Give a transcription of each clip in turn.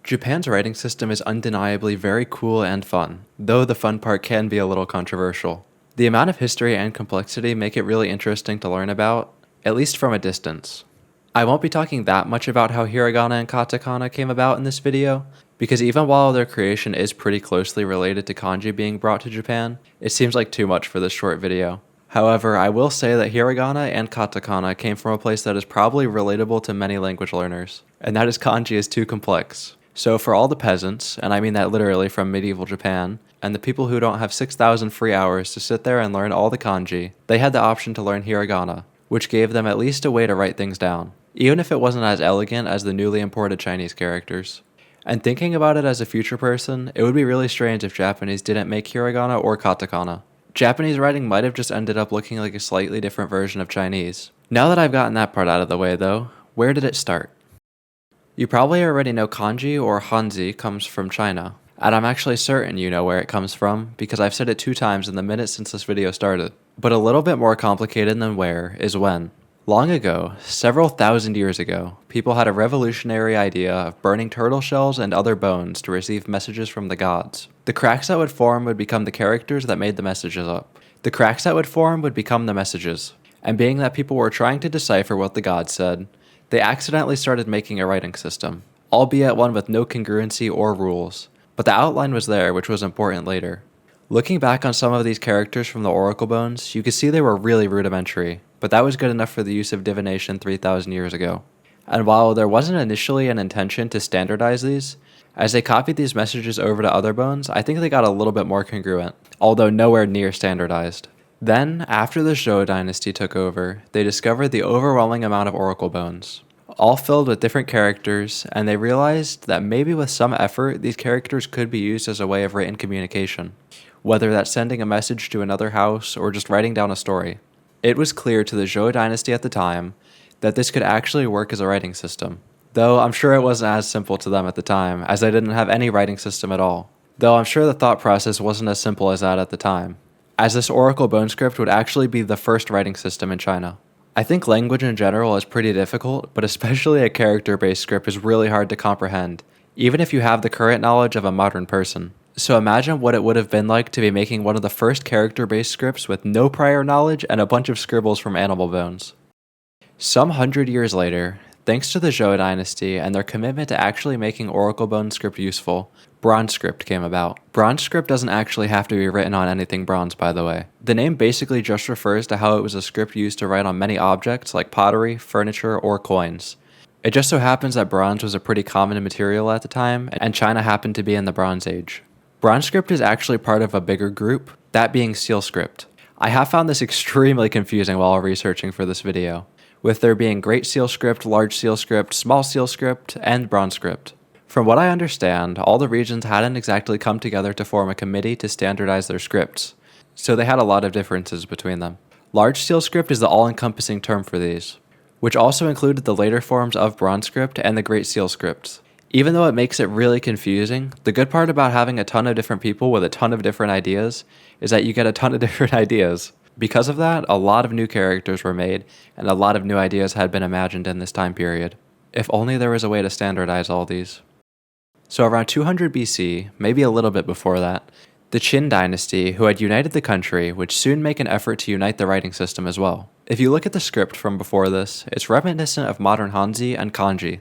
Japan's writing system is undeniably very cool and fun, though the fun part can be a little controversial. The amount of history and complexity make it really interesting to learn about, at least from a distance. I won't be talking that much about how Hiragana and Katakana came about in this video, because even while their creation is pretty closely related to kanji being brought to Japan, it seems like too much for this short video. However, I will say that Hiragana and Katakana came from a place that is probably relatable to many language learners, and that is kanji is too complex. So for all the peasants, and I mean that literally from medieval Japan, and the people who don't have 6,000 free hours to sit there and learn all the kanji, they had the option to learn Hiragana, which gave them at least a way to write things down, even if it wasn't as elegant as the newly imported Chinese characters. And thinking about it as a future person, it would be really strange if Japanese didn't make Hiragana or Katakana. Japanese writing might have just ended up looking like a slightly different version of Chinese. Now that I've gotten that part out of the way though, where did it start? You probably already know kanji or hanzi comes from China, and I'm actually certain you know where it comes from because I've said it 2 times in the minute since this video started. But a little bit more complicated than where is when. Long ago, several thousand years ago, people had a revolutionary idea of burning turtle shells and other bones to receive messages from the gods. The cracks that would form would become the characters that made the messages up. The cracks that would form would become the messages. And being that people were trying to decipher what the gods said, they accidentally started making a writing system, albeit one with no congruency or rules. But the outline was there, which was important later. Looking back on some of these characters from the oracle bones, you could see they were really rudimentary, but that was good enough for the use of divination 3,000 years ago. And while there wasn't initially an intention to standardize these, as they copied these messages over to other bones, I think they got a little bit more congruent, although nowhere near standardized. Then, after the Zhou dynasty took over, they discovered the overwhelming amount of oracle bones, all filled with different characters, and they realized that maybe with some effort, these characters could be used as a way of written communication, whether that's sending a message to another house or just writing down a story. It was clear to the Zhou dynasty at the time that this could actually work as a writing system, though I'm sure it wasn't as simple to them at the time, as they didn't have any writing system at all, though I'm sure the thought process wasn't as simple as that at the time, as this oracle bone script would actually be the first writing system in China. I think language in general is pretty difficult, but especially a character-based script is really hard to comprehend, even if you have the current knowledge of a modern person. So imagine what it would have been like to be making one of the first character-based scripts with no prior knowledge and a bunch of scribbles from animal bones. Some 100 years later, thanks to the Zhou dynasty and their commitment to actually making oracle bone script useful, bronze script came about. Bronze script doesn't actually have to be written on anything bronze, by the way. The name basically just refers to how it was a script used to write on many objects like pottery, furniture, or coins. It just so happens that bronze was a pretty common material at the time, and China happened to be in the Bronze Age. Bronze script is actually part of a bigger group, that being seal script. I have found this extremely confusing while researching for this video, with there being Great Seal script, Large Seal script, Small Seal script, and Bronze script. From what I understand, all the regions hadn't exactly come together to form a committee to standardize their scripts, so they had a lot of differences between them. Large Seal script is the all-encompassing term for these, which also included the later forms of Bronze script and the Great Seal scripts. Even though it makes it really confusing, the good part about having a ton of different people with a ton of different ideas is that you get a ton of different ideas. Because of that, a lot of new characters were made, and a lot of new ideas had been imagined in this time period. If only there was a way to standardize all these. So around 200 BC, maybe a little bit before that, the Qin dynasty, who had united the country, would soon make an effort to unite the writing system as well. If you look at the script from before this, it's reminiscent of modern Hanzi and Kanji.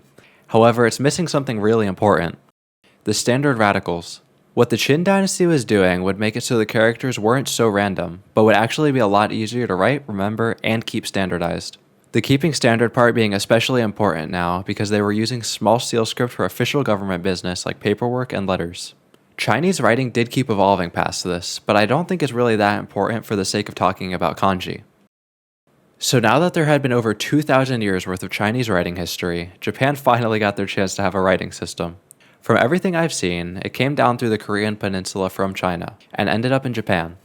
However, it's missing something really important: the standard radicals. What the Qin dynasty was doing would make it so the characters weren't so random, but would actually be a lot easier to write, remember, and keep standardized. The keeping standard part being especially important now because they were using small seal script for official government business like paperwork and letters. Chinese writing did keep evolving past this, but I don't think it's really that important for the sake of talking about kanji. So now that there had been over 2,000 years worth of Chinese writing history, Japan finally got their chance to have a writing system. From everything I've seen, it came down through the Korean peninsula from China, and ended up in Japan.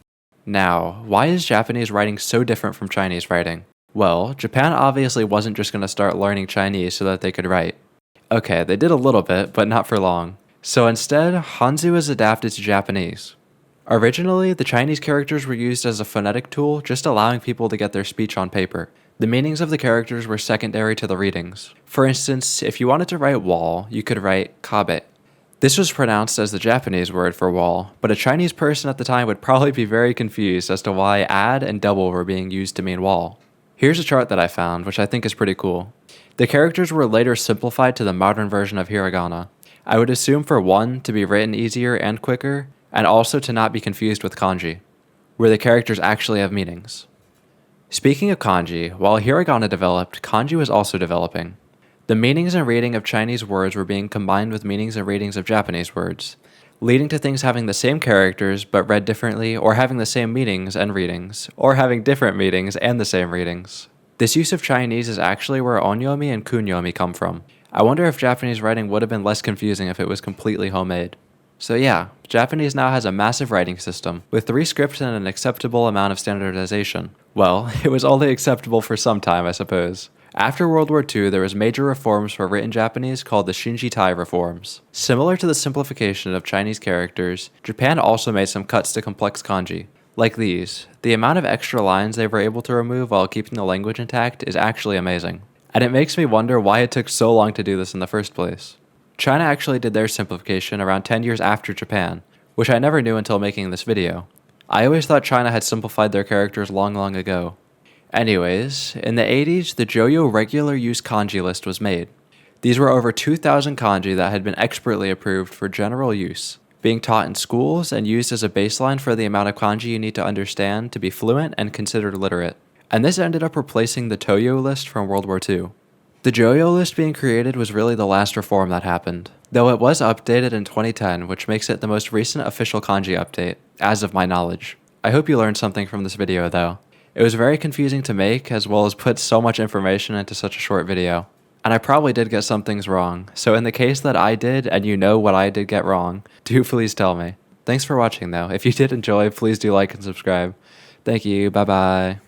Now, why is Japanese writing so different from Chinese writing? Well, Japan obviously wasn't just going to start learning Chinese so that they could write. Okay, they did a little bit, but not for long. So instead, Hanzi was adapted to Japanese. Originally, the Chinese characters were used as a phonetic tool, just allowing people to get their speech on paper. The meanings of the characters were secondary to the readings. For instance, if you wanted to write wall, you could write kabe. This was pronounced as the Japanese word for wall, but a Chinese person at the time would probably be very confused as to why add and double were being used to mean wall. Here's a chart that I found, which I think is pretty cool. The characters were later simplified to the modern version of hiragana. I would assume for one, to be written easier and quicker, and also to not be confused with kanji, where the characters actually have meanings. Speaking of kanji, while hiragana developed, kanji was also developing. The meanings and reading of Chinese words were being combined with meanings and readings of Japanese words, leading to things having the same characters but read differently, or having the same meanings and readings, or having different meanings and the same readings. This use of Chinese is actually where onyomi and kunyomi come from. I wonder if Japanese writing would have been less confusing if it was completely homemade. So yeah, Japanese now has a massive writing system, with 3 scripts and an acceptable amount of standardization. Well, it was only acceptable for some time, I suppose. After World War II, there was major reforms for written Japanese called the Shinji-Tai reforms. Similar to the simplification of Chinese characters, Japan also made some cuts to complex kanji. Like these, the amount of extra lines they were able to remove while keeping the language intact is actually amazing. And it makes me wonder why it took so long to do this in the first place. China actually did their simplification around 10 years after Japan, which I never knew until making this video. I always thought China had simplified their characters long ago. Anyways, in the 80s, the Joyo regular use kanji list was made. These were over 2,000 kanji that had been expertly approved for general use, being taught in schools and used as a baseline for the amount of kanji you need to understand to be fluent and considered literate. And this ended up replacing the Toyo list from World War II. The Joyo list being created was really the last reform that happened, though it was updated in 2010, which makes it the most recent official kanji update, as of my knowledge. I hope you learned something from this video though. It was very confusing to make, as well as put so much information into such a short video. And I probably did get some things wrong, so in the case that I did, and you know what I did get wrong, do please tell me. Thanks for watching though. If you did enjoy, please do like and subscribe. Thank you, bye bye.